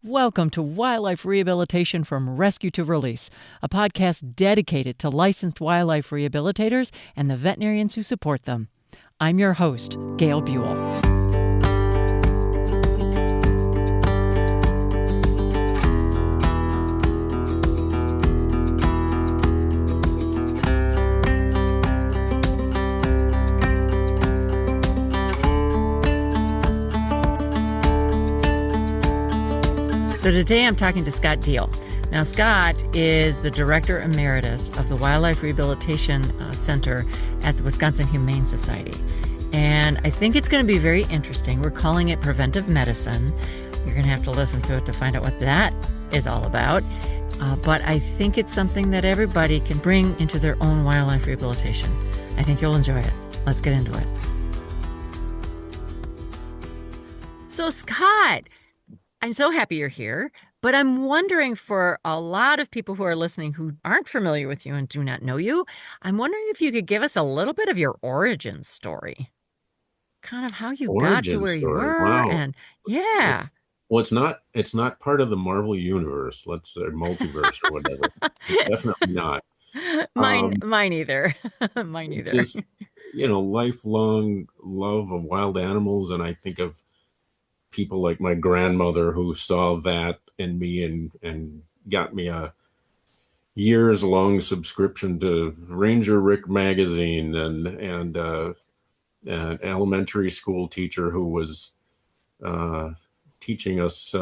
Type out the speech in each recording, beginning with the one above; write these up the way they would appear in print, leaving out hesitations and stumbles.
Welcome to Wildlife Rehabilitation from Rescue to Release, a podcast dedicated to licensed wildlife rehabilitators and the veterinarians who support them. I'm your host, Gail Buell. So today I'm talking to Scott Diehl. Now, Scott is the Director Emeritus of the Wildlife Rehabilitation Center at the Wisconsin Humane Society. And I think it's going to be very interesting. We're calling it Preventive Medicine. You're going to have to listen to it to find out what that is all about. But I think it's something that everybody can bring into their own wildlife rehabilitation. I think you'll enjoy it. Let's get into it. So, Scott, I'm so happy you're here, but I'm wondering for a lot of people who are listening who aren't familiar with you and do not know you, I'm wondering if you could give us a little bit of your origin story, kind of how you got to where you were. Wow. And yeah. Well, it's not part of the Marvel universe, let's say multiverse or whatever. It's definitely not. Mine either. Mine either. Just, lifelong love of wild animals. And I think of people like my grandmother who saw that in me and got me a years-long subscription to Ranger Rick magazine, and an elementary school teacher who was teaching us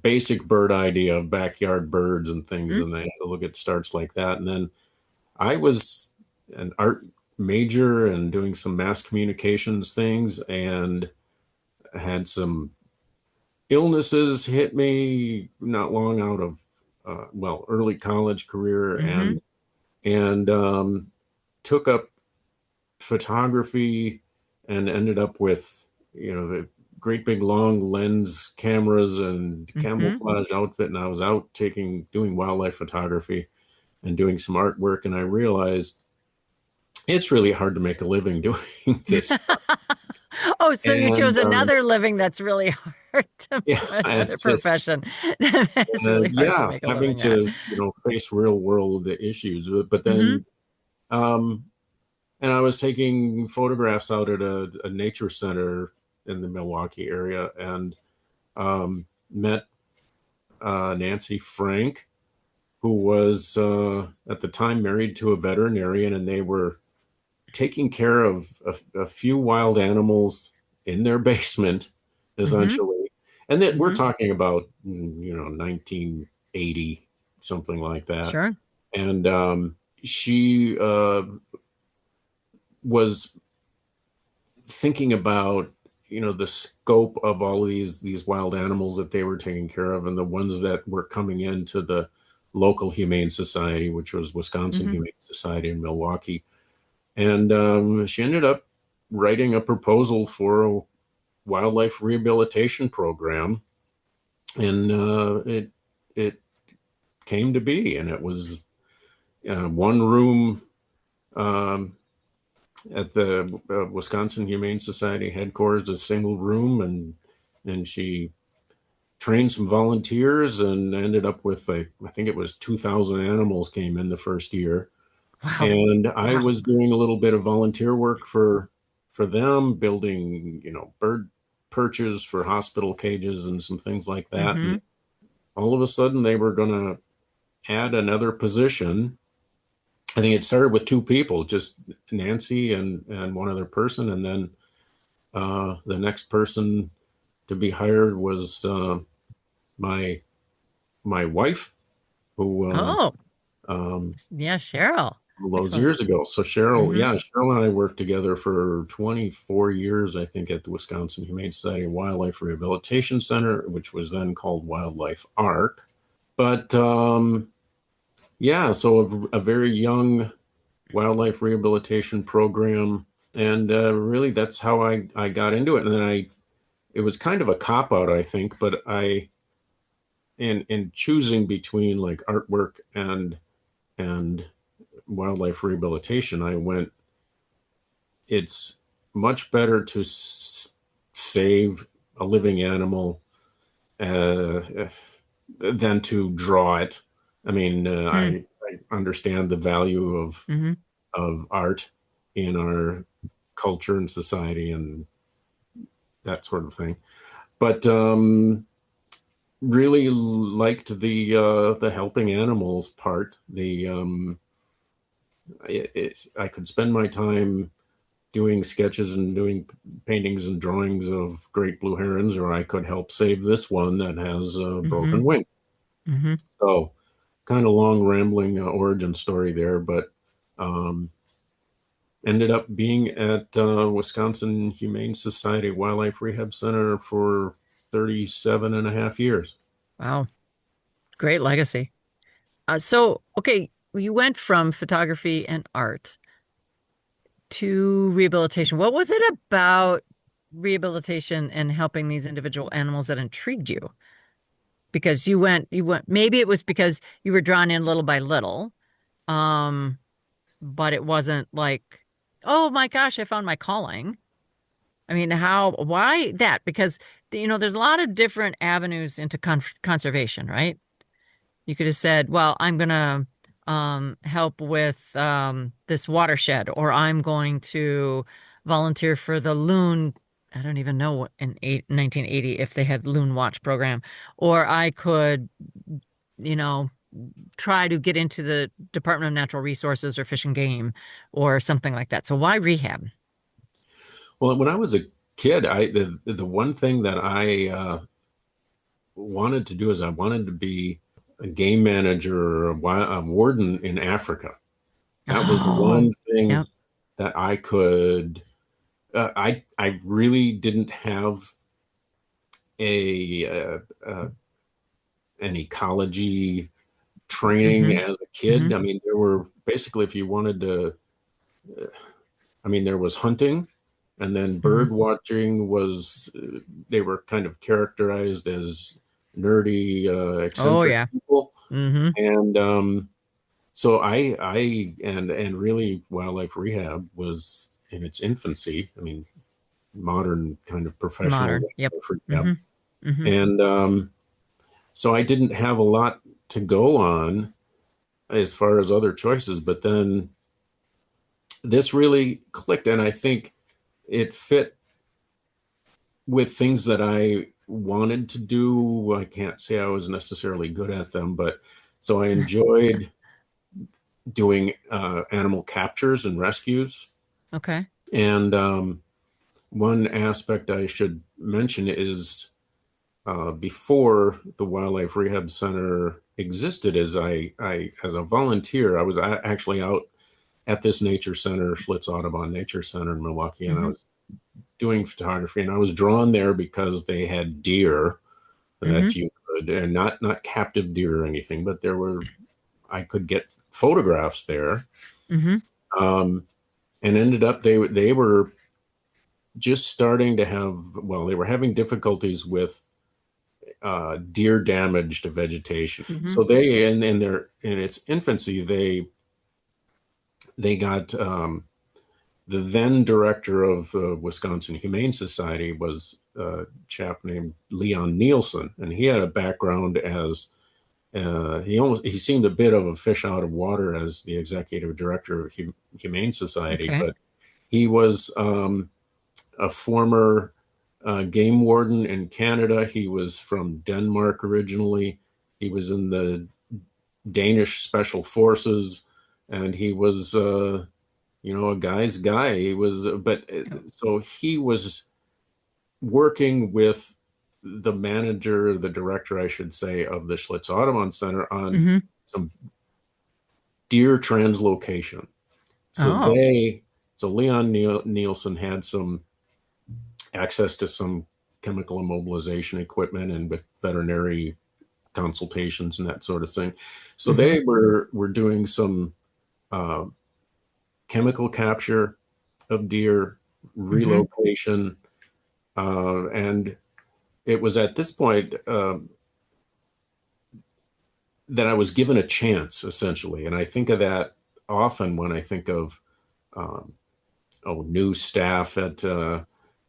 basic bird idea of backyard birds and things, and they had to look at starts like that. And then I was an art major and doing some mass communications things, and had some illnesses hit me not long out of early college career, and took up photography and ended up with the great big long lens cameras and camouflage outfit, and I was out doing wildlife photography and doing some artwork, and I realized it's really hard to make a living doing this. Oh, so you chose another living that's really hard to make, another profession. It's really hard to make a having living to face real world issues. But then, and I was taking photographs out at a nature center in the Milwaukee area, and met Nancy Frank, who was at the time married to a veterinarian, and they were taking care of a few wild animals in their basement, essentially. And that we're talking about, 1980, something like that. Sure. And she was thinking about, the scope of all of these wild animals that they were taking care of, and the ones that were coming into the local Humane Society, which was Wisconsin Humane Society in Milwaukee. And she ended up writing a proposal for a wildlife rehabilitation program, and it came to be, and it was one room at the Wisconsin Humane Society headquarters, a single room, and she trained some volunteers and ended up with I think it was 2,000 animals came in the first year. Wow. And I was doing a little bit of volunteer work for them, building, bird perches for hospital cages and some things like that. And all of a sudden they were going to add another position. I think it started with two people, just Nancy and one other person. And then the next person to be hired was my wife, who Cheryl. Those years ago. So Cheryl and I worked together for 24 years, I think, at the Wisconsin Humane Society Wildlife Rehabilitation Center, which was then called Wildlife ARC. But so a very young wildlife rehabilitation program, and really that's how I got into it. And then it was kind of a cop-out, I think, but in choosing between like artwork and wildlife rehabilitation, I went, it's much better to save a living animal than to draw it. I mean, Hmm. I understand the value Mm-hmm. of art in our culture and society and that sort of thing. But really liked the helping animals part. I could spend my time doing sketches and doing paintings and drawings of great blue herons, or I could help save this one that has a Mm-hmm. broken wing. Mm-hmm. So, kind of long, rambling origin story there, but um, ended up being at Wisconsin Humane Society Wildlife Rehab Center for 37 and a half years. Wow. Great legacy. So, okay, you went from photography and art to rehabilitation. What was it about rehabilitation and helping these individual animals that intrigued you? Because maybe it was because you were drawn in little by little, um, but it wasn't like, oh my gosh, I found my calling. I mean, why that? Because, there's a lot of different avenues into conservation, right? You could have said, well, I'm going to help with this watershed, or I'm going to volunteer for the loon. I don't even know in 1980 if they had loon watch program, or I could, you know, try to get into the Department of Natural Resources or Fish and Game or something like that. So why rehab? Well, when I was a kid, the one thing that I wanted to do is I wanted to be a game manager or a warden in Africa. That was the Oh, one thing yep. that I could. I really didn't have a an ecology training Mm-hmm. as a Mm-hmm. kid. I mean, there were basically, if you wanted to, I mean, there was hunting, and then Mm-hmm. bird watching was, they were kind of characterized as nerdy, Oh, eccentric yeah. people. Mm-hmm. And so and really wildlife rehab was in its infancy. I mean, modern kind of professional Modern. Yep. wildlife rehab. Mm-hmm. Mm-hmm. And so I didn't have a lot to go on as far as other choices, but then this really clicked, and I think it fit with things that I wanted to do. I can't say I was necessarily good at them, but so I enjoyed doing animal captures and rescues. Okay. And one aspect I should mention is before the Wildlife Rehab Center existed, as a volunteer, I was actually out at this nature center, Schlitz Audubon Nature Center in Milwaukee, and I Mm-hmm. was doing photography, and I was drawn there because they had deer Mm-hmm. that you could, and not captive deer or anything, but I could get photographs there. Mm-hmm. Um, and ended up they were just starting to have, well, they were having difficulties with deer damage to vegetation. Mm-hmm. So they in its infancy they got the then director of the Wisconsin Humane Society was a chap named Leon Nielsen, and he had a background as he seemed a bit of a fish out of water as the executive director of Humane Society, Okay. but he was a former game warden in Canada. He was from Denmark originally. He was in the Danish Special Forces, and he was, a guy's guy. He was, but Yep. so he was working with the manager, the director, I should say, of the Schlitz Audubon Center on Mm-hmm. some deer translocation. So Oh. Leon Nielsen had some access to some chemical immobilization equipment and with veterinary consultations and that sort of thing. So Mm-hmm. they were doing some uh, chemical capture of deer, Mm-hmm. relocation, and it was at this point that I was given a chance, essentially. And I think of that often when I think of um, new staff at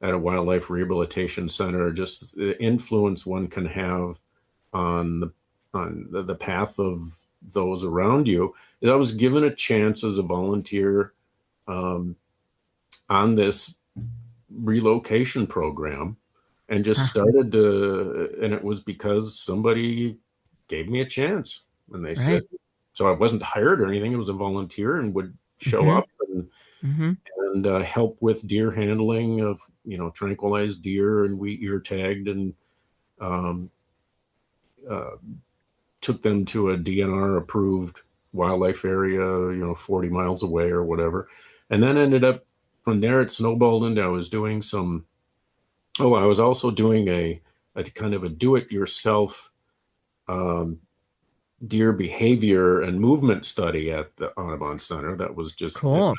at a wildlife rehabilitation center, just the influence one can have on the path of those around you. I was given a chance as a volunteer um, on this relocation program and just Huh. started to, and it was because somebody gave me a chance. And they said, Right. so I wasn't hired or anything. It was a volunteer and would show Mm-hmm. up Mm-hmm. and help with deer handling of, tranquilized deer, and we ear tagged and um, uh, took them to a DNR approved wildlife area, 40 miles away or whatever. And then ended up from there, it snowballed into I was doing I was also doing a kind of a do it yourself um, deer behavior and movement study at the Audubon Center. That was just Cool.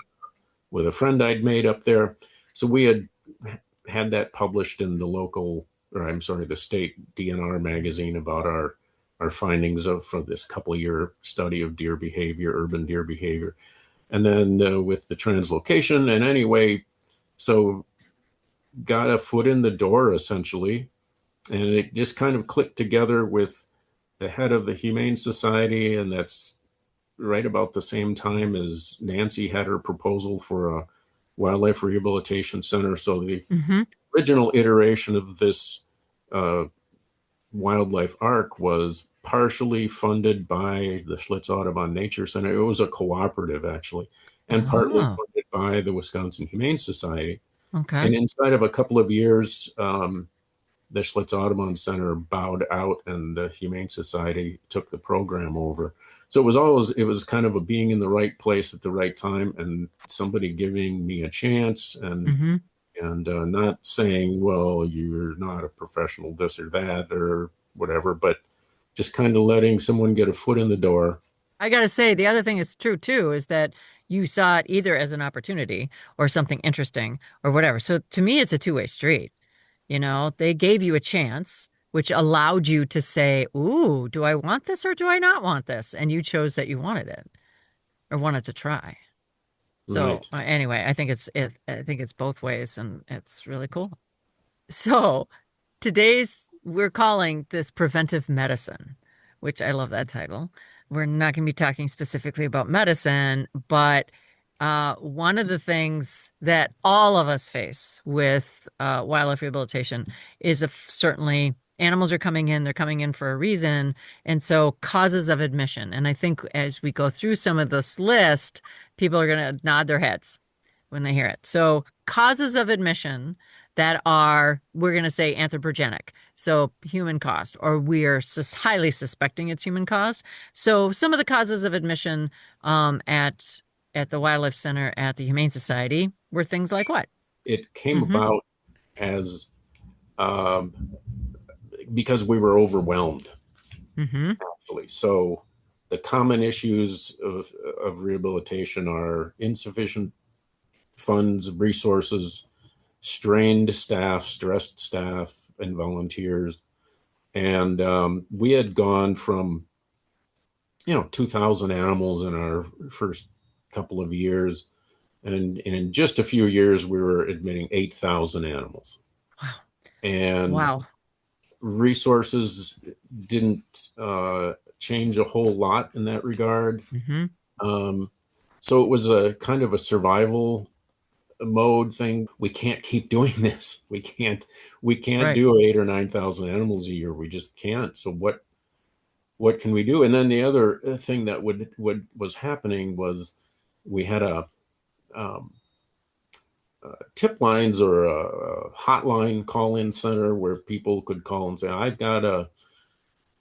with a friend I'd made up there. So we had that published in the local, or I'm sorry, the state DNR magazine about our findings for this couple of year study of deer behavior, urban deer behavior, and then with the translocation. And anyway, so got a foot in the door essentially, and it just kind of clicked together with the head of the Humane Society, and that's right about the same time as Nancy had her proposal for a wildlife rehabilitation center. So the Mm-hmm. original iteration of this uh, wildlife arc was partially funded by the Schlitz Audubon Nature Center. It was a cooperative, actually, and partly Oh, funded by the Wisconsin Humane Society. okay. And inside of a couple of years, the Schlitz Audubon Center bowed out, and the Humane Society took the program over. So it was kind of a being in the right place at the right time, and somebody giving me a chance, Mm-hmm. and not saying, well, you're not a professional this or that or whatever, but just kind of letting someone get a foot in the door. I gotta say, the other thing is true too, is that you saw it either as an opportunity or something interesting or whatever. So to me, it's a two-way street. They gave you a chance, which allowed you to say, "Ooh, do I want this or do I not want this?" And you chose that you wanted it or wanted to try. So Right. anyway, I think it's both ways, and it's really cool. So we're calling this preventive medicine, which I love that title. We're not going to be talking specifically about medicine, but one of the things that all of us face with wildlife rehabilitation is certainly animals are coming in, they're coming in for a reason. And so causes of admission. And I think as we go through some of this list, people are going to nod their heads when they hear it. So, causes of admission that are, we're going to say, anthropogenic, so human caused, or we're highly suspecting it's human caused. So, some of the causes of admission at the Wildlife Center at the Humane Society were things like what? It came Mm-hmm. about as um, because we were overwhelmed, Mm-hmm. actually. So the common issues of rehabilitation are insufficient funds, resources, strained staff, stressed staff, and volunteers. And we had gone from 2,000 animals in our first couple of years, and in just a few years we were admitting 8,000 animals, Wow. and Wow. resources didn't change a whole lot in that regard. Mm-hmm. um, so it was a kind of a survival mode thing. We can't keep doing this. We can't Right. do 8 or 9,000 animals a year. We just can't. So what can we do? And then the other thing that would was happening was we had a um, tip lines or a hotline call-in center where people could call and say, I've got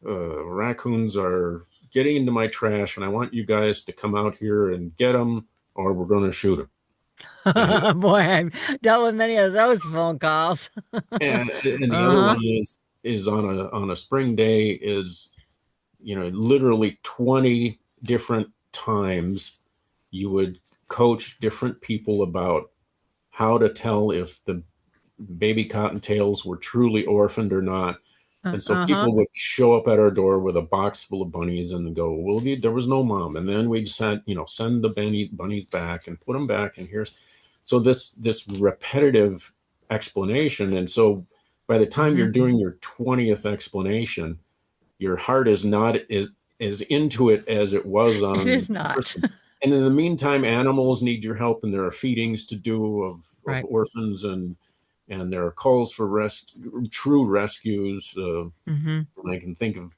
raccoons are getting into my trash and I want you guys to come out here and get them or we're going to shoot them. And, Boy, I've dealt with many of those phone calls. and the other Uh-huh. one is on a spring day is, literally 20 different times you would coach different people about how to tell if the baby cottontails were truly orphaned or not. And so Uh-huh. people would show up at our door with a box full of bunnies and go, well, there was no mom. And then we'd send the bunnies back and put them back. And so this repetitive explanation. And so by the time Mm-hmm. you're doing your 20th explanation, your heart is not as into it as it was It on is not. person. And in the meantime, animals need your help, and there are feedings to do of Right. orphans, and there are calls for true rescues. Mm-hmm. And I can think of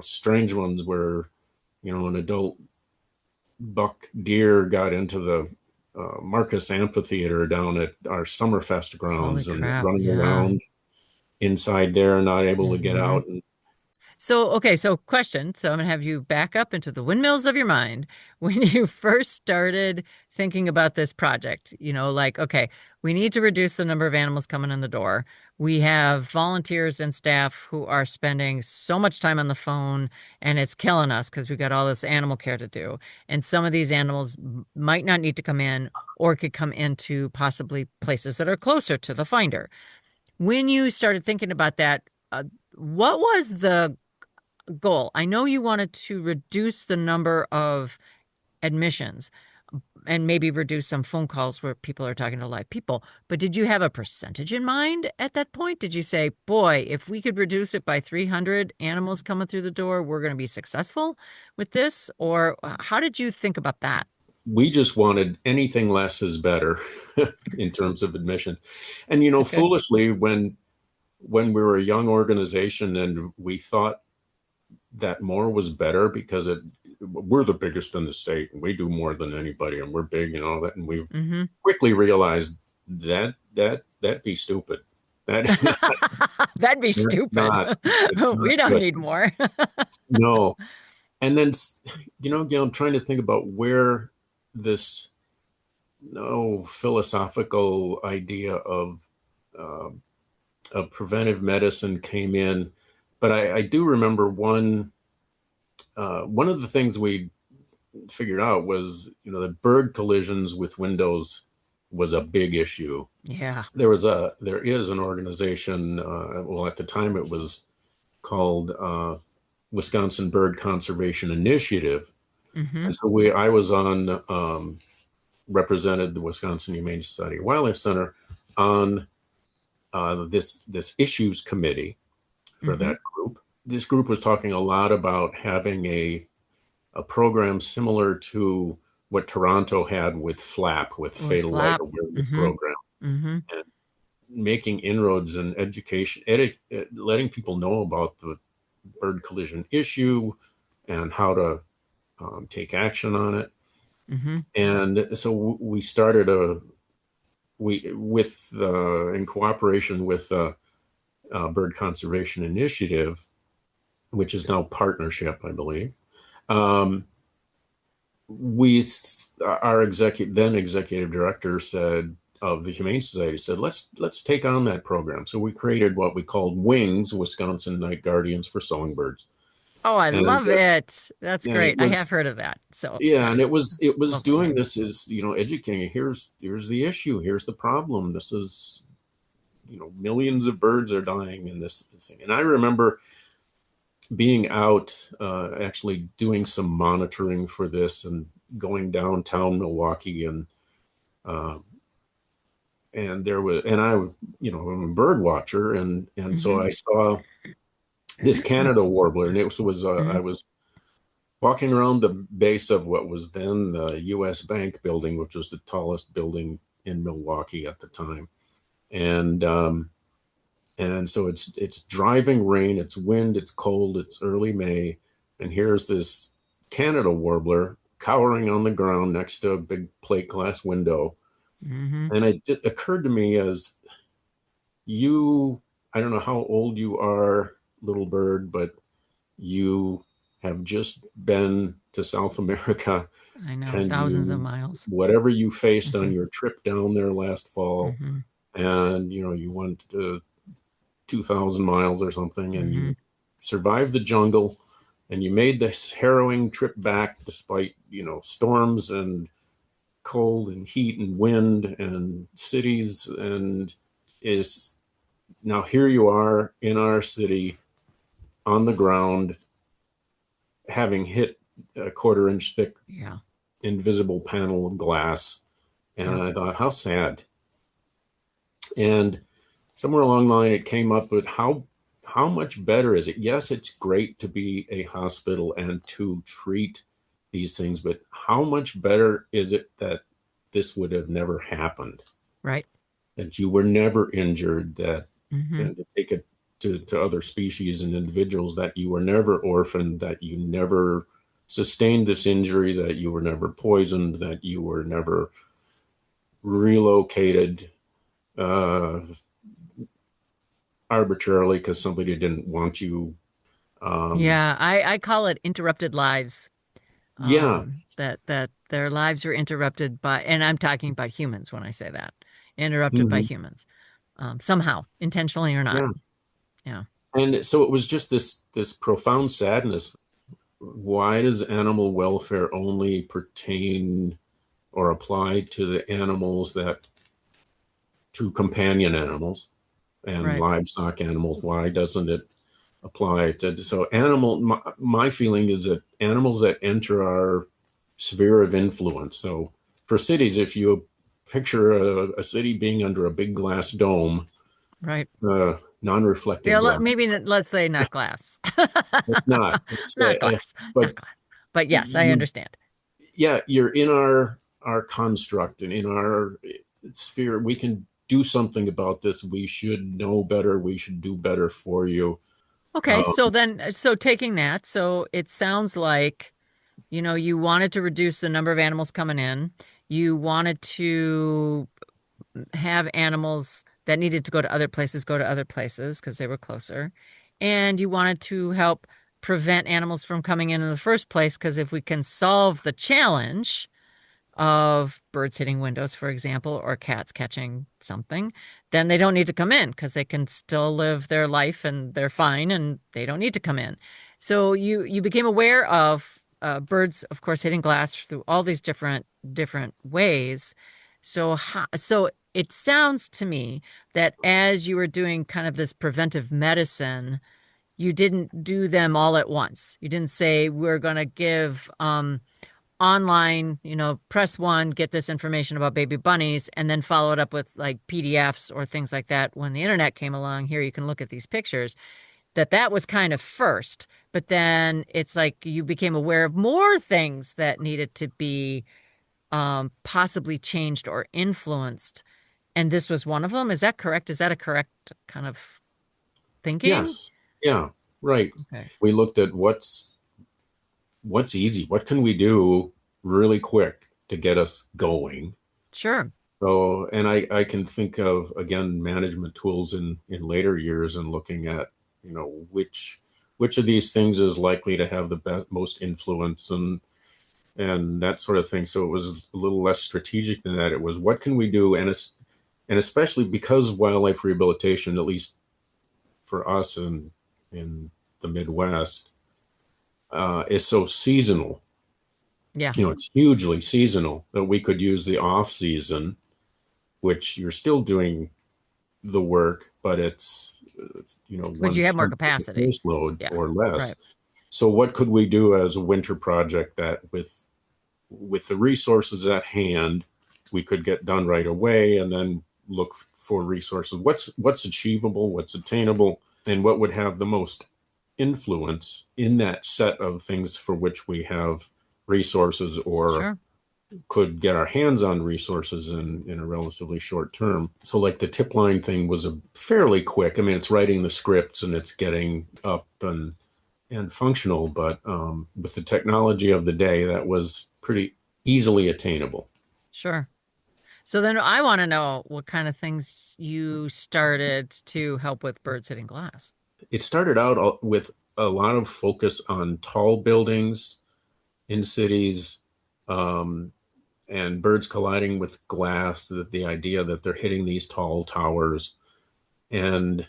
strange ones where an adult buck deer got into the Marcus Amphitheater down at our Summerfest Holy grounds and crap. running Yeah. around inside there, not able to get Mm-hmm. out. And So, okay, so question. So I'm gonna have you back up into the windmills of your mind. When you first started thinking about this project, like, okay, we need to reduce the number of animals coming in the door. We have volunteers and staff who are spending so much time on the phone and it's killing us because we've got all this animal care to do. And some of these animals might not need to come in or could come into possibly places that are closer to the finder. When you started thinking about that, what was the goal? I know you wanted to reduce the number of admissions and maybe reduce some phone calls where people are talking to live people, but did you have a percentage in mind at that point? Did you say, boy, if we could reduce it by 300 animals coming through the door, we're going to be successful with this? Or how did you think about that? we just wanted anything less is better in terms of admission. And Okay. foolishly, when we were a young organization and we thought that more was better because we're the biggest in the state and we do more than anybody and we're big and all that, and we Mm-hmm. quickly realized that'd be stupid. That is not That'd be that's stupid. not it's not We don't good. need more. No. And then again, I'm trying to think about where this no philosophical idea uh, of preventive medicine came in, but I do remember one of the things we figured out was that bird collisions with windows was a big issue. Yeah. There is an organization. Well, at the time it was called Wisconsin Bird Conservation Initiative, Mm-hmm. and so I was on represented the Wisconsin Humane Society Wildlife Center on this issues committee for Mm-hmm. that group. This group was talking a lot about having a program similar to what Toronto had with FLAP, with With Fatal Light flap. Awareness Mm-hmm. Program, Mm-hmm. and making inroads in education, letting people know about the bird collision issue and how to take action on it. Mm-hmm. And so we started in cooperation with Bird Conservation Initiative, which is now partnership, I believe. Um, we our executive director said of the Humane Society said let's take on that program. So we created what we called Wings, Wisconsin Night Guardians for Songbirds, Oh, I and love it. That's and it great. I have was heard of that. So yeah, I and it was love the doing wings. this is educating. Here's the issue. Here's the problem. This is millions of birds are dying in this thing. And I remember being out actually doing some monitoring for this and going downtown Milwaukee uh, and there was and I I'm a bird watcher and so Mm-hmm. I saw this Canada warbler and it was Mm-hmm. I was walking around the base of what was then the US Bank building, which was the tallest building in Milwaukee at the time. And so it's driving rain, it's wind, it's cold, it's early May, and here's this Canada warbler cowering on the ground next to a big plate glass window. Mm-hmm. And it occurred to me as you, I don't know how old you are, little bird, but you have just been to South America I know, and thousands of miles. whatever you faced Mm-hmm. on your trip down there last fall, Mm-hmm. and you went 2,000 miles or something, and Mm-hmm. you survived the jungle, and you made this harrowing trip back despite storms and cold and heat and wind and cities, and is now here you are in our city on the ground, having hit a quarter-inch thick Yeah. invisible panel of glass. And Yep. I thought, how sad. And somewhere along the line, it came up with how much better is it? Yes, it's great to be a hospital and to treat these things, but how much better is it that this would have never happened? Right. That you were never injured, that, Hmm. and to take it to other species and individuals, that you were never orphaned, that you never sustained this injury, that you were never poisoned, that you were never relocated uh, arbitrarily because somebody didn't want you. Um, Yeah, I call it interrupted lives. yeah. That their lives were interrupted by, and I'm talking about humans when I say that, interrupted by Mhm. humans, somehow, intentionally or not. Yeah. Yeah. And so it was just this profound sadness. Why does animal welfare only pertain or apply to the animals that to companion animals and Right. livestock animals? Why doesn't it apply to so animal? My feeling is that animals that enter our sphere of influence. So for cities, if you picture a city being under a big glass dome, Right. non-reflective Yeah, glass. let's say not glass. It's not. It's Not glass. Not but glass. But yes, I you've understand. yeah, you're in our construct and in our sphere. We can do something about this. We should know better. We should do better for you. Okay, Um, so then, so taking that, so it sounds like, you wanted to reduce the number of animals coming in. You wanted to have animals that needed to go to other places because they were closer. And you wanted to help prevent animals from coming in the first place because if we can solve the challenge of birds hitting windows, for example, or cats catching something, then they don't need to come in because they can still live their life and they're fine and they don't need to come in. So you became aware of birds, of course, hitting glass through all these different ways. So it sounds to me that as you were doing kind of this preventive medicine, you didn't do them all at once. You didn't say we're going to give online, press one, get this information about baby bunnies, and then follow it up with like PDFs or things like that. When the internet came along, here you can look at these pictures. That was kind of first, but then it's like you became aware of more things that needed to be possibly changed or influenced, and this was one of them. Is that correct? Is that a correct kind of thinking? yes, yeah, right. Okay, We looked at what's easy. What can we do really quick to get us going? sure, So, and I can think of again management tools in later years and looking at which of these things is likely to have the most influence and that sort of thing. So it was a little less strategic than that. It was what can we do, and especially because wildlife rehabilitation, at least for us in the Midwest, is so seasonal. yeah. It's hugely seasonal that we could use the off season, which you're still doing the work, but it's But one you have more tenth of the capacity. caseload Yeah, or less. right. So what could we do as a winter project that with the resources at hand we could get done right away, and then look for resources. What's achievable, what's attainable, and what would have the most influence in that set of things for which we have resources or Sure. could get our hands on resources in a relatively short term. So like the tip line thing was a fairly quick. I mean, it's writing the scripts and it's getting up and functional, but with the technology of the day, that was pretty easily attainable. Sure. So then I want to know what kind of things you started to help with birds hitting glass. It started out with a lot of focus on tall buildings in cities, um, and birds colliding with glass, that the idea that they're hitting these tall towers. And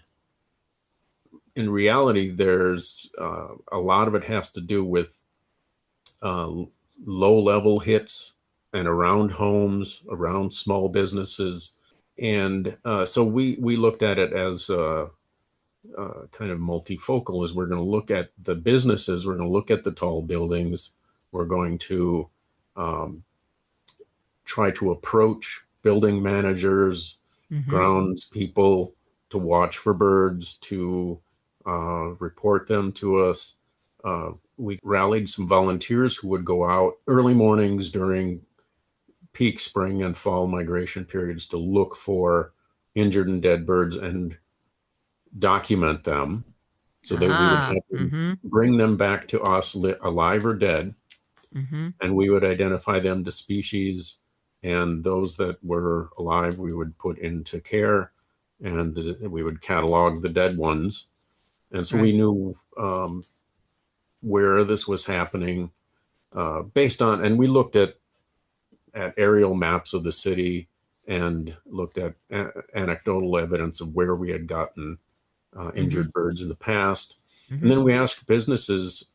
in reality, there's a lot of it has to do with uh, low level hits and around homes, around small businesses. And so we looked at it as kind of multifocal, as we're going to look at the businesses, we're going to look at the tall buildings, we're going to um, try to approach building managers Mm-hmm. grounds people to watch for birds, to report them to us. We rallied some volunteers who would go out early mornings during peak spring and fall migration periods to look for injured and dead birds and document them so that we would Ah. have them Mm-hmm. bring them back to us alive or dead, Mm-hmm. and we would identify them to species, and those that were alive we would put into care, and we would catalog the dead ones. And so we Right. knew where this was happening based on, and we looked at aerial maps of the city and looked at anecdotal evidence of where we had gotten Mm-hmm. injured birds in the past. And Mm-hmm. then we asked businesses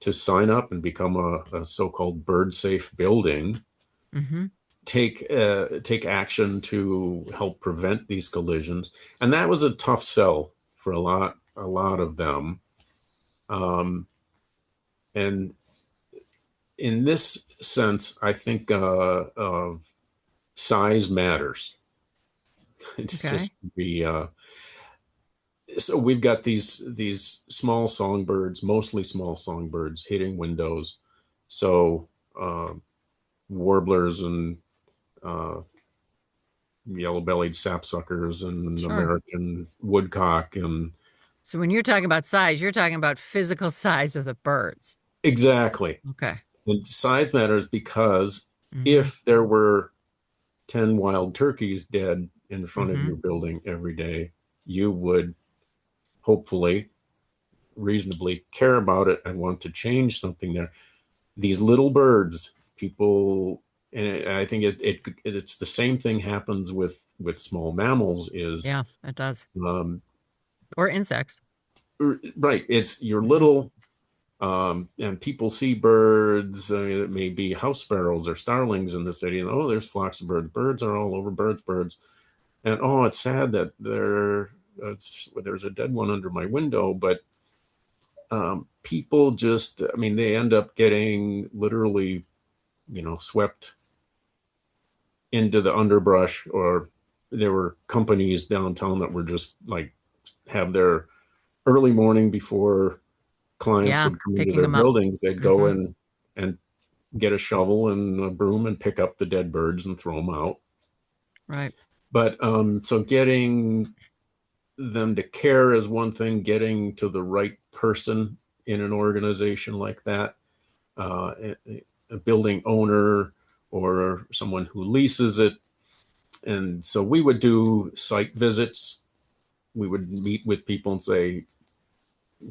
to sign up and become a so-called bird safe building, Mm-hmm. take action to help prevent these collisions. And that was a tough sell for a lot of them. Um, and in this sense, I think size matters. It's Okay. just be so we've got these small songbirds, mostly small songbirds, hitting windows. So warblers and uh, yellow-bellied sapsuckers and Sure. American woodcock and So when you're talking about size, you're talking about physical size of the birds. exactly. Okay. And size matters because Mm-hmm. if there were 10 wild turkeys dead in front of Mm-hmm. your building every day, you would hopefully reasonably care about it and want to change something there. These little birds, people, and I think it's the same thing happens with small mammals. Is Yeah, it does. um, Or insects. right? It's your Mm-hmm. little and people see birds. It may be house sparrows or starlings in the city, and oh, there's flocks of birds. Birds are all over. Birds, and oh, it's sad that there's a dead one under my window, but people just, I mean, they end up getting literally, swept into the underbrush, or there were companies downtown that were just like have their early morning before clients Yeah, would come into picking their them up. buildings. They'd go Mm-hmm. and get a shovel and a broom and pick up the dead birds and throw them out. Right. But so getting them to care is one thing, getting to the right person in an organization like that, a building owner or someone who leases it. And so we would do site visits. We would meet with people and say,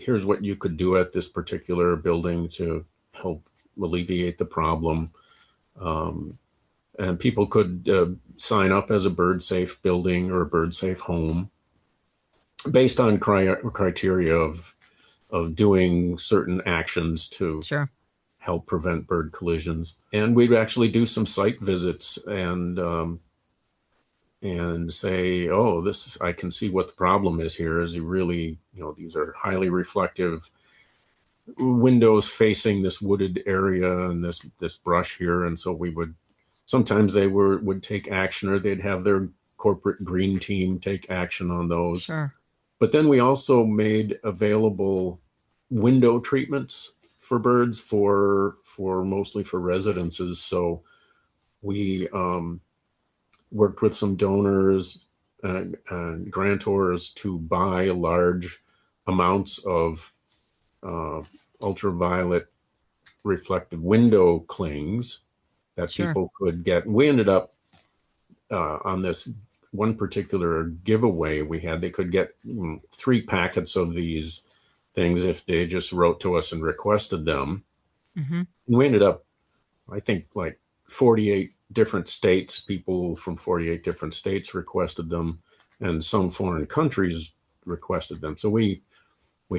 here's what you could do at this particular building to help alleviate the problem. Um, and people could sign up as a bird safe building or a bird safe home based on criteria of doing certain actions to Sure. help prevent bird collisions. And we'd actually do some site visits and say, oh, this, I can see what the problem is here. Is you really, these are highly reflective windows facing this wooded area and this brush here. And so we would sometimes would take action, or they'd have their corporate green team take action on those. Sure. But then we also made available window treatments for birds for mostly for residences. So we worked with some donors and grantors to buy large amounts of uh, ultraviolet reflective window clings that Sure. people could get. We ended up on this one particular giveaway we had, they could get 3 packets of these things if they just wrote to us and requested them. Mm-hmm. And we ended up, I think, like 48 different states, people from 48 different states requested them, and some foreign countries requested them. So we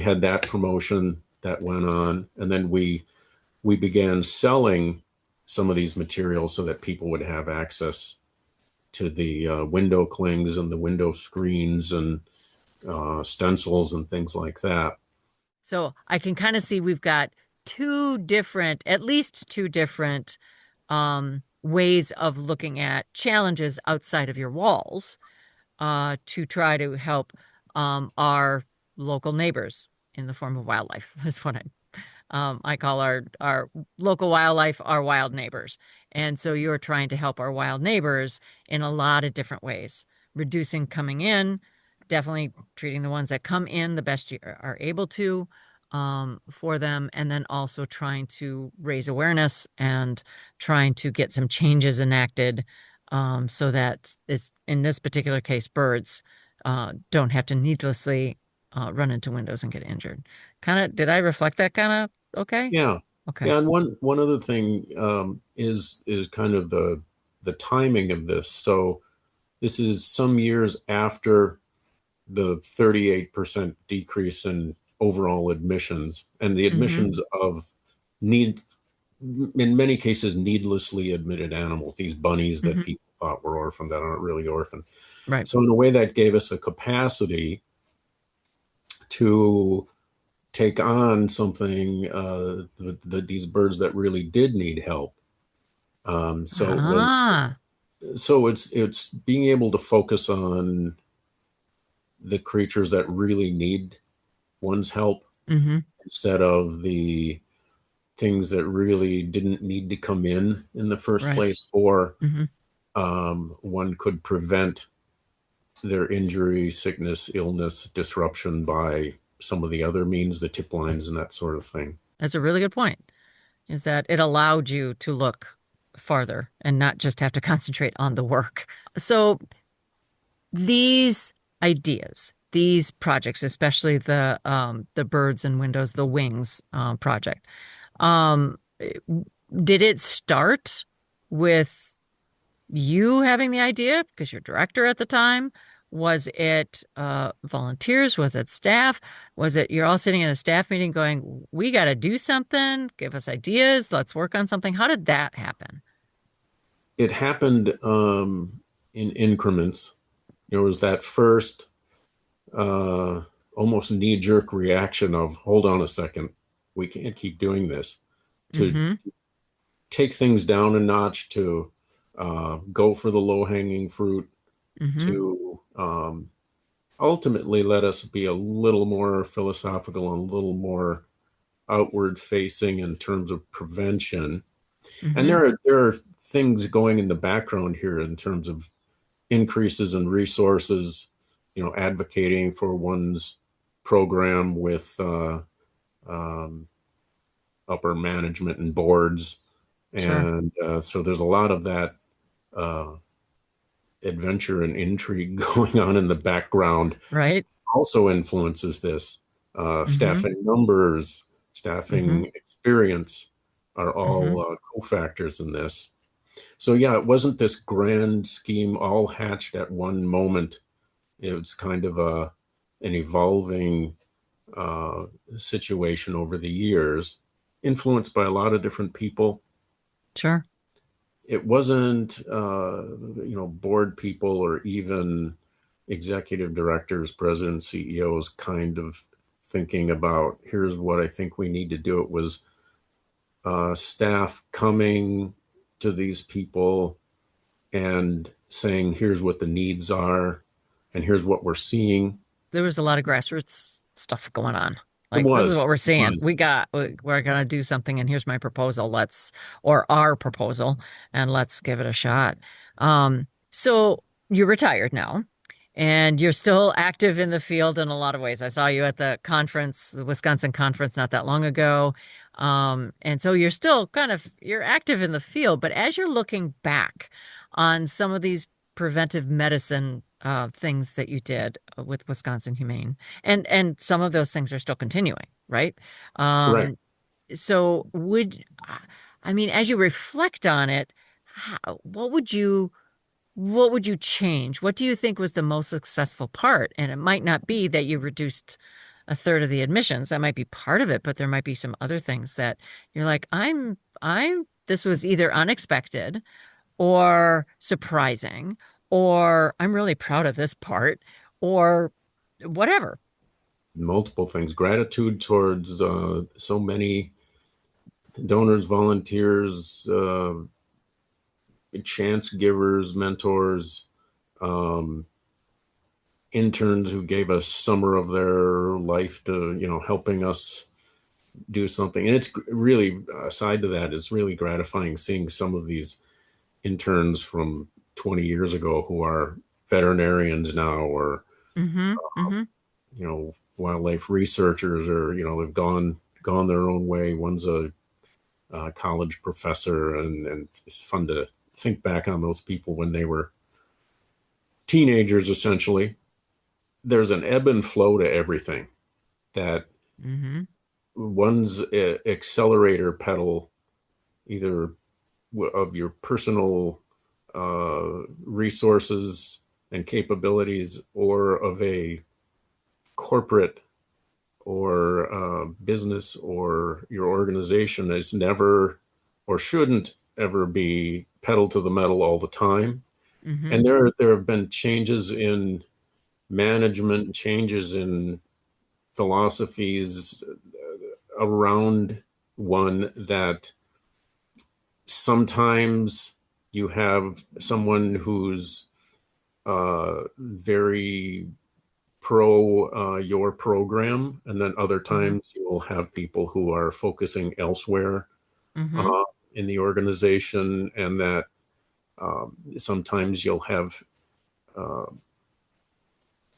had that promotion that went on, and then we began selling some of these materials so that people would have access to the window clings and the window screens and stencils and things like that. So I can kind of see we've got at least two different ways of looking at challenges outside of your walls. to try to help our local neighbors in the form of wildlife, is what I call our local wildlife our wild neighbors. And so you're trying to help our wild neighbors in a lot of different ways, reducing coming in, definitely treating the ones that come in the best you are able to for them, and then also trying to raise awareness and trying to get some changes enacted so that it's, in this particular case, birds don't have to needlessly run into windows and get injured. Kind of, did I reflect that kind of okay? Yeah. Okay. Yeah, and one other thing is kind of the timing of this. So this is some years after the 38% decrease in overall admissions, and the Mm-hmm. admissions of need, in many cases, needlessly admitted animals, these bunnies that Mm-hmm. people thought were orphaned that aren't really orphaned. Right. So in a way, that gave us a capacity to take on something, these birds that really did need help. So it was, Ah. so it's being able to focus on the creatures that really need one's help Mm-hmm. instead of the things that really didn't need to come in the first Right. place, or Mm-hmm. one could prevent their injury, sickness, illness, disruption by some of the other means, the tip lines and that sort of thing. That's a really good point, is that it allowed you to look farther and not just have to concentrate on the work. So these ideas, these projects, especially the birds and windows, the wings project, um, did it start with you having the idea because you're director at the time? Was it volunteers? Was it staff? Was it you're all sitting in a staff meeting going, we got to do something, give us ideas, let's work on something? How did that happen? It happened in increments. There was that first uh, almost knee jerk reaction of, hold on a second, we can't keep doing this, to Mm-hmm. take things down a notch, to go for the low hanging fruit, Mm-hmm. to ultimately let us be a little more philosophical and a little more outward facing in terms of prevention. And Mm-hmm. there are things going in the background here in terms of increases in resources, advocating for one's program with um, upper management and boards. Sure. And so there's a lot of that uh, adventure and intrigue going on in the background. Right. Also influences this. Mm-hmm. Staffing numbers, Mm-hmm. staffing experience are Mm-hmm. all cofactors in this. So yeah, it wasn't this grand scheme all hatched at one moment. It was kind of an evolving uh, situation over the years, influenced by a lot of different people. Sure. It wasn't, board people or even executive directors, presidents, CEOs kind of thinking about, here's what I think we need to do. It was staff coming to these people and saying, here's what the needs are, and here's what we're seeing. There was a lot of grassroots stuff going on. It Like, this is what was, we're it seeing. was. We're gonna do something, and here's my proposal. Or our proposal, and let's give it a shot. So you're retired now, and you're still active in the field in a lot of ways. I saw you at the conference, the Wisconsin conference, not that long ago. And so you're still you're active in the field, but as you're looking back on some of these preventive medicine things that you did with Wisconsin Humane, and some of those things are still continuing, right? Right. Um, so I mean, as you reflect on it, what would you change? What do you think was the most successful part? And it might not be that you reduced a third of the admissions. That might be part of it, but there might be some other things that you're like, this was either unexpected or surprising, or I'm really proud of this part, or whatever. Multiple things. Gratitude towards so many donors, volunteers, chance givers, mentors, um, interns who gave us summer of their life to, helping us do something. And it's really, aside to that, it's really gratifying seeing some of these interns from 20 years ago who are veterinarians now, or, Mm-hmm. Mm-hmm. wildlife researchers, or, they've gone their own way. One's a college professor, and it's fun to think back on those people when they were teenagers, essentially. There's an ebb and flow to everything. That Mm-hmm. one's accelerator pedal, either of your personal resources and capabilities, or of a corporate or business or your organization, is never, or shouldn't ever be, pedal to the metal all the time. Mm-hmm. And there have been changes in management, changes in philosophies around one, that sometimes you have someone who's very pro your program, and then other Mm-hmm. times you will have people who are focusing elsewhere Mm-hmm. uh, in the organization, and that sometimes you'll have uh,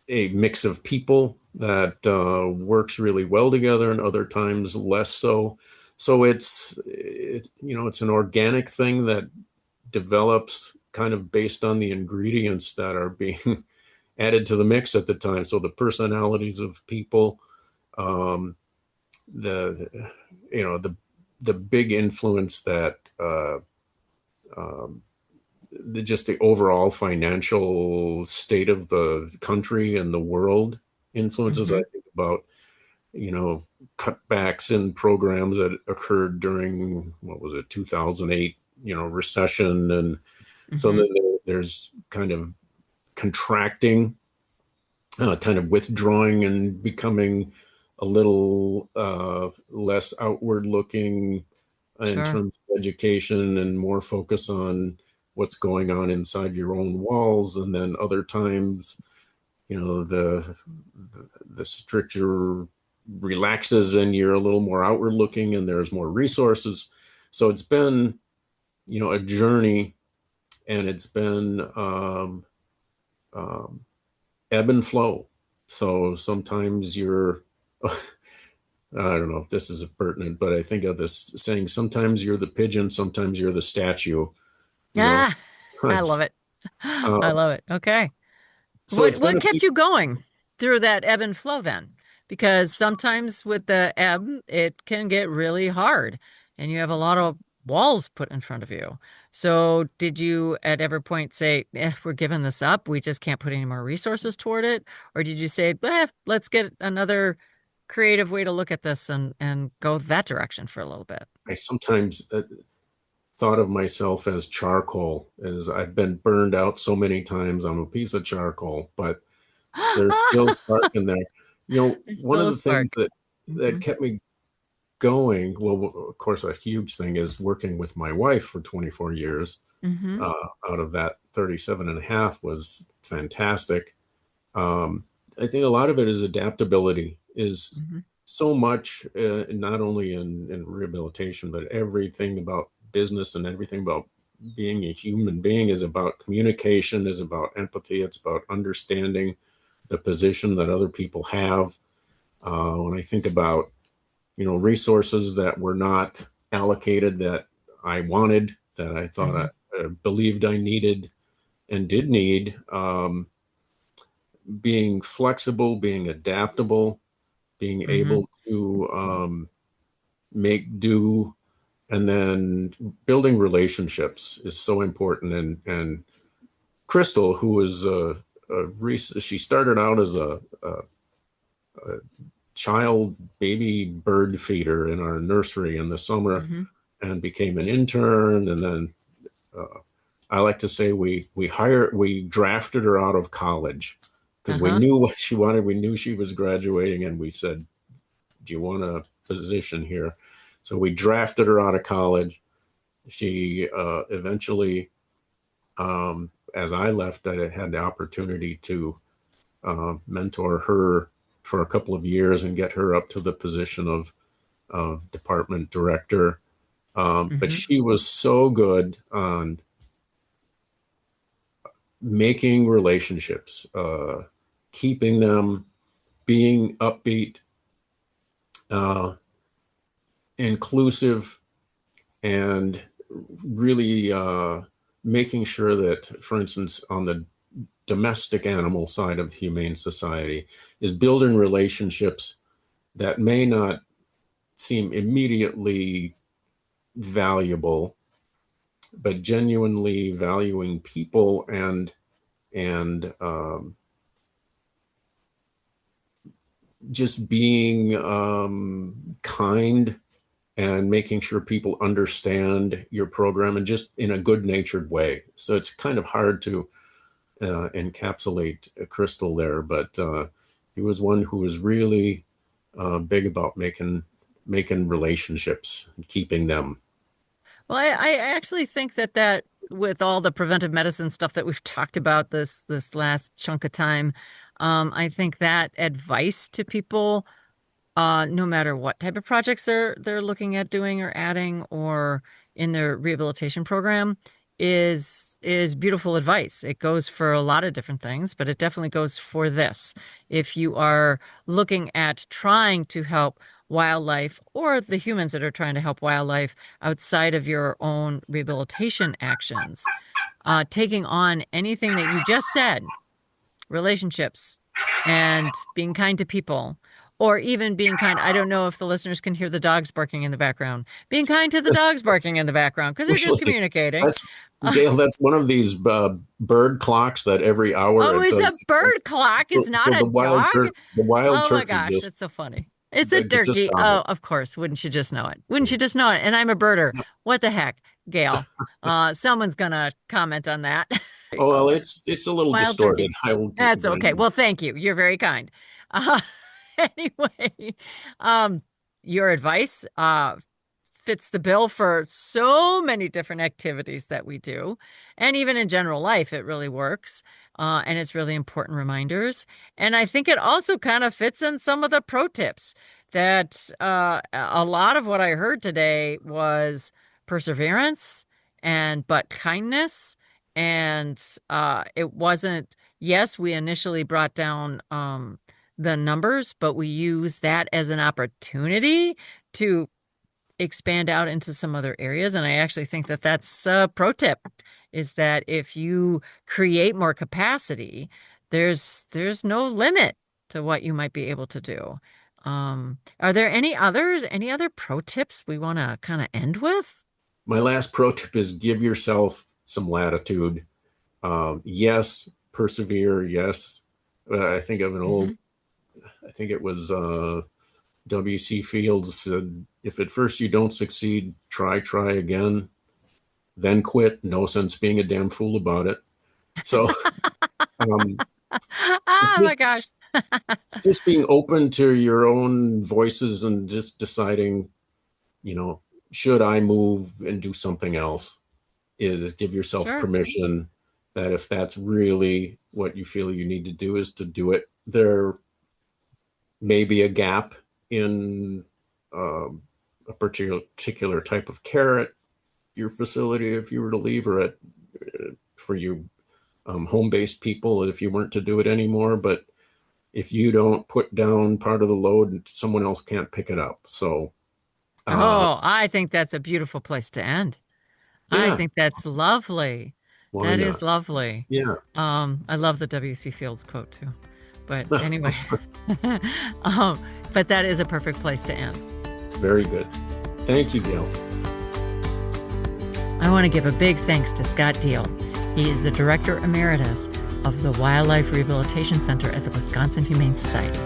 a mix of people that works really well together, and other times less so. So it's an organic thing that develops kind of based on the ingredients that are being added to the mix at the time. So the personalities of people, um, the the big influence that um, just the overall financial state of the country and the world influences. Mm-hmm. I think about, you know, cutbacks in programs that occurred during, what was it, 2008, recession. And so Mm-hmm. then there's kind of contracting, kind of withdrawing and becoming a little less outward looking in Sure. terms of education, and more focus on what's going on inside your own walls. And then other times, the stricture relaxes and you're a little more outward looking and there's more resources. So it's been, a journey, and it's been um, ebb and flow. So sometimes you're, I don't know if this is pertinent, but I think of this saying: sometimes you're the pigeon, sometimes you're the statue. You know, Ah, I sometimes. love it. Uh, I love it. Okay. so it's been What a kept you going through that ebb and flow then? Because sometimes with the ebb, it can get really hard and you have a lot of walls put in front of you. So did you at every point say, we're giving this up, we just can't put any more resources toward it? Or did you say, let's get another creative way to look at this and go that direction for a little bit? I sometimes thought of myself as charcoal, as I've been burned out so many times. I'm a piece of charcoal, but there's still spark in there. There's One still of a the things spark. that Hmm. kept me going, well, of course, a huge thing is working with my wife for 24 years. Hmm. Out of that, 37 and a half was fantastic. Um, I think a lot of it is adaptability, is Hmm. so much, not only in rehabilitation, but everything about business and everything about being a human being is about communication, is about empathy. It's about understanding the position that other people have. When I think about, resources that were not allocated, that I wanted, that I thought Hmm. I believed I needed and did need, being flexible, being adaptable, being Hmm. able to make do, and then building relationships is so important. And Crystal, who is she started out as a child baby bird feeder in our nursery in the summer, Hmm. and became an intern. And then I like to say we drafted her out of college because we Uh-huh. knew what she wanted. We knew she was graduating, and we said, "Do you want a position here?" So we drafted her out of college. She eventually, as I left, I had the opportunity to mentor her for a couple of years and get her up to the position of department director. But she was so good on making relationships, keeping them, being upbeat, inclusive, and really making sure that, for instance, on the domestic animal side of the Humane Society, is building relationships that may not seem immediately valuable, but genuinely valuing people and just being kind and making sure people understand your program, and just in a good-natured way. So it's kind of hard to encapsulate Crystal there, but he was one who was really big about making relationships and keeping them. Well, I actually think that with all the preventive medicine stuff that we've talked about this last chunk of time, I think that advice to people, no matter what type of projects they're looking at doing or adding or in their rehabilitation program, is beautiful advice. It goes for a lot of different things, but it definitely goes for this. If you are looking at trying to help wildlife, or the humans that are trying to help wildlife outside of your own rehabilitation actions, taking on anything that you just said, relationships and being kind to people, or even being kind. I don't know if the listeners can hear the dogs barking in the background. Being kind to the dogs barking in the background because they're just Actually, communicating. Gail, that's one of these bird clocks that every hour Oh, it it's a does. bird clock. So, It's not a the dog. wild Oh my turkey gosh, just that's so funny. It's a just turkey. got Oh, it. of course. Wouldn't you just know it? Wouldn't you just know it? And I'm a birder. What the heck, Gail? Someone's gonna comment on that. Oh well, Oh, it's a little wild distorted. turkey. I will That's grant okay. you. Well, thank you. You're very kind. Uh, anyway, um, your advice fits the bill for so many different activities that we do. And even in general life, it really works. And it's really important reminders. And I think it also kind of fits in some of the pro tips that a lot of what I heard today was perseverance but kindness. And it wasn't, yes, we initially brought down the numbers, but we use that as an opportunity to expand out into some other areas. And I actually think that that's a pro tip, is that if you create more capacity, there's no limit to what you might be able to do. Are there any other pro tips we want to kind of end with? My last pro tip is give yourself some latitude. Yes, persevere. Yes, I think of an Hmm. old. I think it was W.C. Fields said, "If at first you don't succeed, try again, then quit. No sense being a damn fool about it." So um, it's Oh my gosh. just being open to your own voices and just deciding, you know, should I move and do something else? Is give yourself Sure. permission that if that's really what you feel you need to do, is to do it. There may be a gap in a particular type of care at your facility if you were to leave, or at for you home-based people if you weren't to do it anymore. But if you don't put down part of the load, someone else can't pick it up. So Oh, I think that's a beautiful place to end. I yeah, think that's lovely. why That is not? lovely. Yeah. I love the W.C. Fields quote too. But anyway, um, but that is a perfect place to end. Very good. Thank you, Gail. I want to give a big thanks to Scott Diehl. He is the Director Emeritus of the Wildlife Rehabilitation Center at the Wisconsin Humane Society.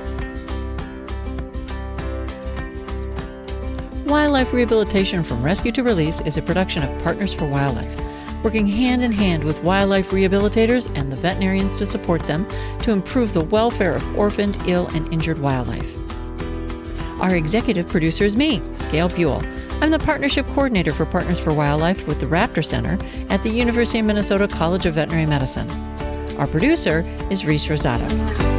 Wildlife Rehabilitation from Rescue to Release is a production of Partners for Wildlife, working hand in hand with wildlife rehabilitators and the veterinarians to support them to improve the welfare of orphaned, ill, and injured wildlife. Our executive producer is me, Gail Buell. I'm the Partnership Coordinator for Partners for Wildlife with the Raptor Center at the University of Minnesota College of Veterinary Medicine. Our producer is Reese Rosato.